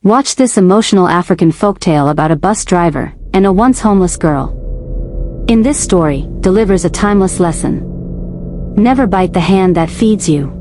Watch this emotional African folktale about a bus driver and a once homeless girl. In this story, delivers a timeless lesson. Never bite the hand that feeds you.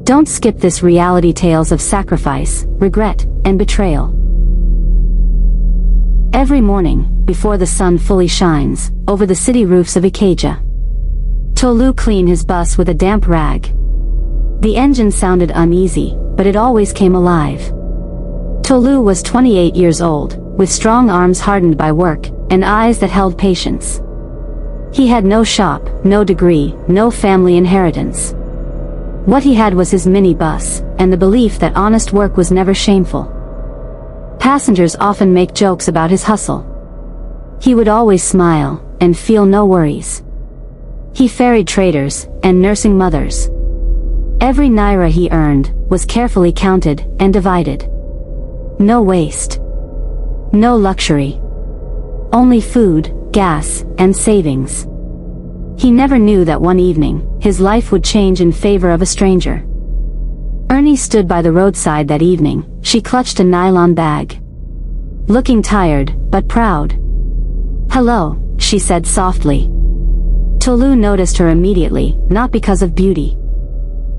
Don't skip this reality tales of sacrifice, regret, and betrayal. Every morning, before the sun fully shines, over the city roofs of Ikeja, Tolu cleaned his bus with a damp rag. The engine sounded uneasy, but it always came alive. Tolu was 28 years old, with strong arms hardened by work, and eyes that held patience. He had no shop, no degree, no family inheritance. What he had was his minibus, and the belief that honest work was never shameful. Passengers often make jokes about his hustle. He would always smile, and feel no worries. He ferried traders, and nursing mothers. Every naira he earned, was carefully counted, and divided. No waste. No luxury. Only food, gas, and savings. He never knew that one evening, his life would change in favor of a stranger. Erni stood by the roadside that evening. She clutched a nylon bag. Looking tired, but proud. "Hello," she said softly. Tolu noticed her immediately, not because of beauty,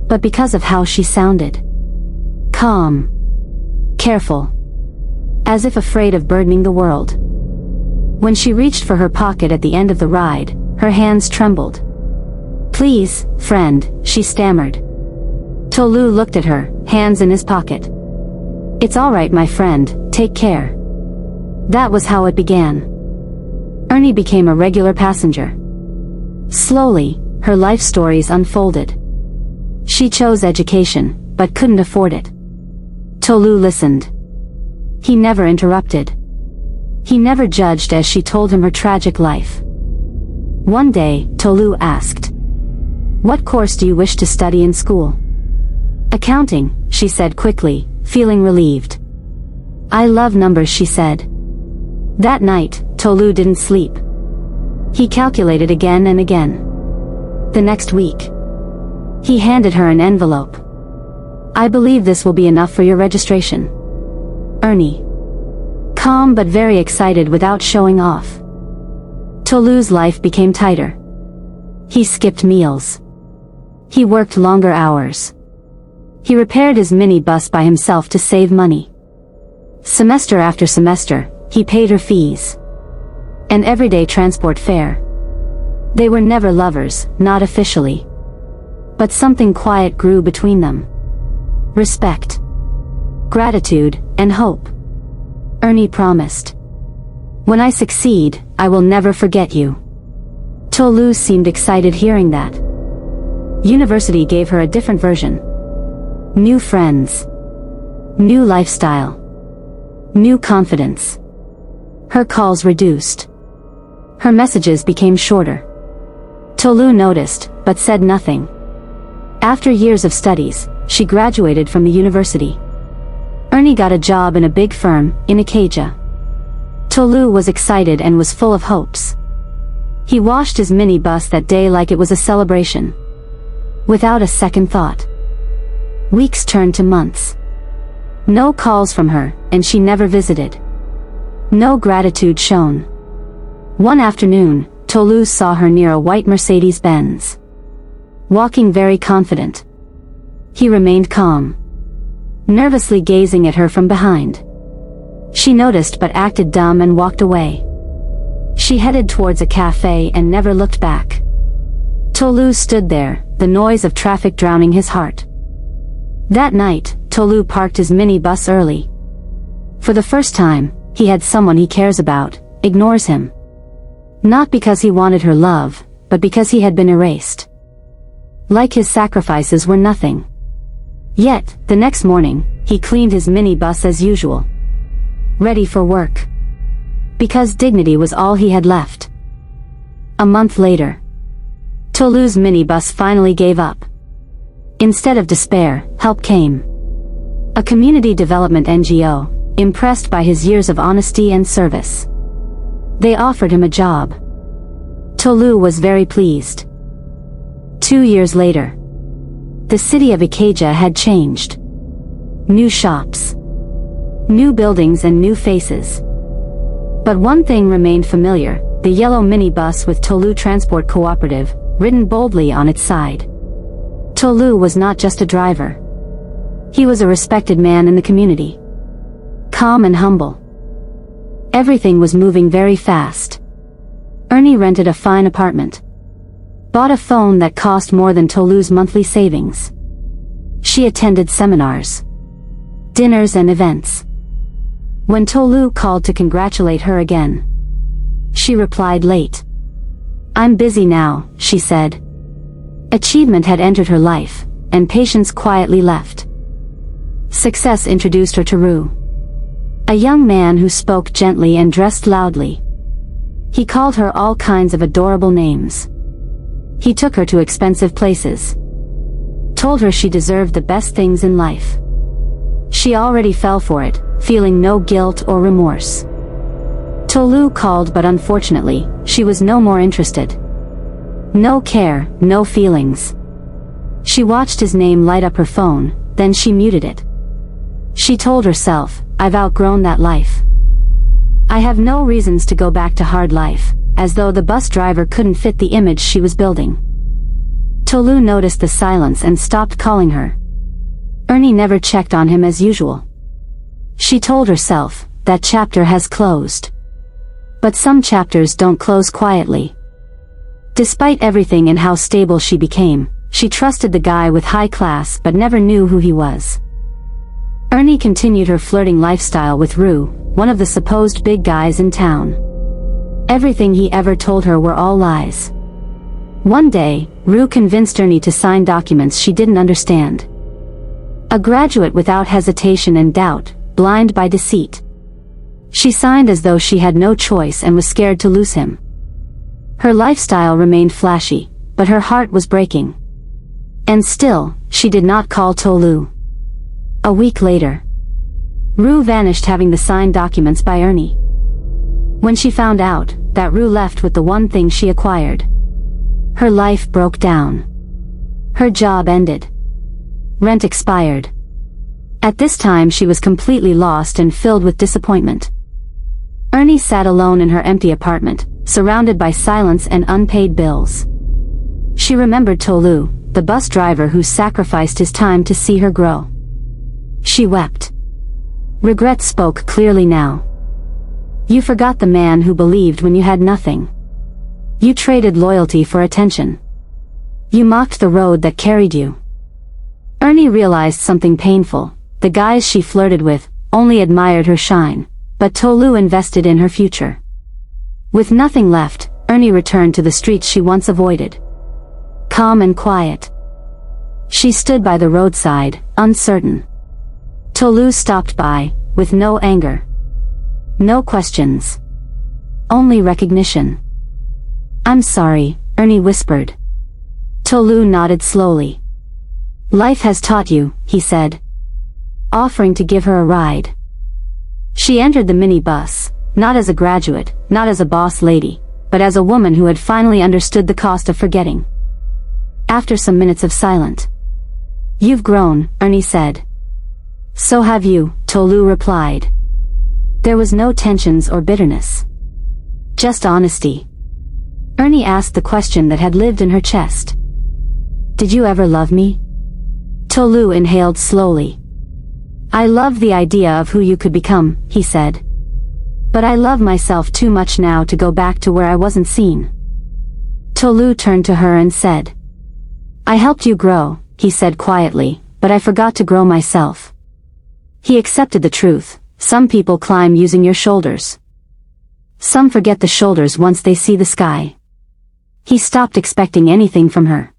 but because of how she sounded. Calm. Careful. As if afraid of burdening the world. When she reached for her pocket at the end of the ride, her hands trembled. "Please, friend," she stammered. Tolu looked at her, hands in his pocket. "It's all right, my friend, take care." That was how it began. Erni became a regular passenger. Slowly, her life stories unfolded. She chose education, but couldn't afford it. Tolu listened. He never interrupted. He never judged as she told him her tragic life. One day, Tolu asked, "What course do you wish to study in school?" "Accounting," she said quickly, feeling relieved. "I love numbers," she said. That night, Tolu didn't sleep. He calculated again and again. The next week, he handed her an envelope. "I believe this will be enough for your registration." Erni. Calm but very excited without showing off. Tolu's life became tighter. He skipped meals. He worked longer hours. He repaired his minibus by himself to save money. Semester after semester, he paid her fees. An everyday transport fare. They were never lovers, not officially. But something quiet grew between them. Respect. Gratitude, and hope. Erni promised. "When I succeed, I will never forget you." Tolu seemed excited hearing that. University gave her a different version. New friends. New lifestyle. New confidence. Her calls reduced. Her messages became shorter. Tolu noticed, but said nothing. After years of studies, she graduated from the university. Erni got a job in a big firm, in Ikeja. Tolu was excited and was full of hopes. He washed his minibus that day like it was a celebration. Without a second thought. Weeks turned to months. No calls from her, and she never visited. No gratitude shown. One afternoon, Tolu saw her near a white Mercedes-Benz. Walking very confident. He remained calm. Nervously gazing at her from behind. She noticed but acted dumb and walked away. She headed towards a cafe and never looked back. Tolu stood there, the noise of traffic drowning his heart. That night, Tolu parked his minibus early. For the first time, he had someone he cares about, ignores him. Not because he wanted her love, but because he had been erased. Like his sacrifices were nothing. Yet, the next morning, he cleaned his minibus as usual. Ready for work. Because dignity was all he had left. A month later, Tolu's minibus finally gave up. Instead of despair, help came. A community development NGO, impressed by his years of honesty and service. They offered him a job. Tolu was very pleased. 2 years later, the city of Ikeja had changed. New shops. New buildings and new faces. But one thing remained familiar, the yellow minibus with Tolu Transport Cooperative, written boldly on its side. Tolu was not just a driver. He was a respected man in the community. Calm and humble. Everything was moving very fast. Erni rented a fine apartment. Bought a phone that cost more than Tolu's monthly savings. She attended seminars, dinners and events. When Tolu called to congratulate her again, she replied late. "I'm busy now," she said. Achievement had entered her life, and patience quietly left. Success introduced her to Ru, a young man who spoke gently and dressed loudly. He called her all kinds of adorable names. He took her to expensive places. Told her she deserved the best things in life. She already fell for it, feeling no guilt or remorse. Tolu called, but unfortunately, she was no more interested. No care, no feelings. She watched his name light up her phone, then she muted it. She told herself, "I've outgrown that life. I have no reasons to go back to hard life," as though the bus driver couldn't fit the image she was building. Tolu noticed the silence and stopped calling her. Erni never checked on him as usual. She told herself, that chapter has closed. But some chapters don't close quietly. Despite everything and how stable she became, she trusted the guy with high class but never knew who he was. Erni continued her flirting lifestyle with Ru, one of the supposed big guys in town. Everything he ever told her were all lies. One day, Ru convinced Erni to sign documents she didn't understand. A graduate without hesitation and doubt, blind by deceit. She signed as though she had no choice and was scared to lose him. Her lifestyle remained flashy, but her heart was breaking. And still, she did not call Tolu. A week later, Ru vanished, having the signed documents by Erni. When she found out that Ru left with the one thing she acquired, her life broke down. Her job ended. Rent expired. At this time she was completely lost and filled with disappointment. Erni sat alone in her empty apartment, surrounded by silence and unpaid bills. She remembered Tolu, the bus driver who sacrificed his time to see her grow. She wept. Regret spoke clearly now. You forgot the man who believed when you had nothing. You traded loyalty for attention. You mocked the road that carried you. Erni realized something painful. The guys she flirted with only admired her shine, but Tolu invested in her future. With nothing left, Erni returned to the streets she once avoided. Calm and quiet. She stood by the roadside, uncertain. Tolu stopped by, with no anger. No questions. Only recognition. "I'm sorry," Erni whispered. Tolu nodded slowly. "Life has taught you," he said, offering to give her a ride. She entered the minibus, not as a graduate, not as a boss lady, but as a woman who had finally understood the cost of forgetting. After some minutes of silence, "You've grown," Erni said. "So have you," Tolu replied. There was no tensions or bitterness. Just honesty. Erni asked the question that had lived in her chest. "Did you ever love me?" Tolu inhaled slowly. "I love the idea of who you could become," he said. "But I love myself too much now to go back to where I wasn't seen." Tolu turned to her and said, "I helped you grow," he said quietly, "but I forgot to grow myself." He accepted the truth. Some people climb using your shoulders. Some forget the shoulders once they see the sky. He stopped expecting anything from her.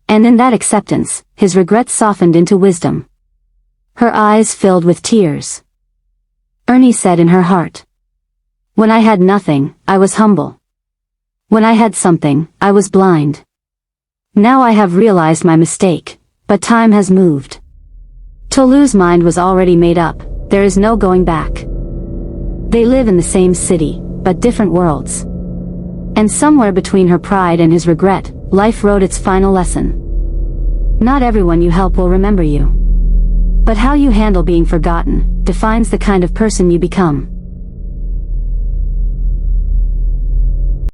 And in that acceptance, his regret softened into wisdom. Her eyes filled with tears. Erni said in her heart, "When I had nothing, I was humble. When I had something, I was blind. Now I have realized my mistake, but time has moved." Tolu's mind was already made up. There is no going back. They live in the same city, but different worlds. And somewhere between her pride and his regret, life wrote its final lesson. Not everyone you help will remember you. But how you handle being forgotten defines the kind of person you become.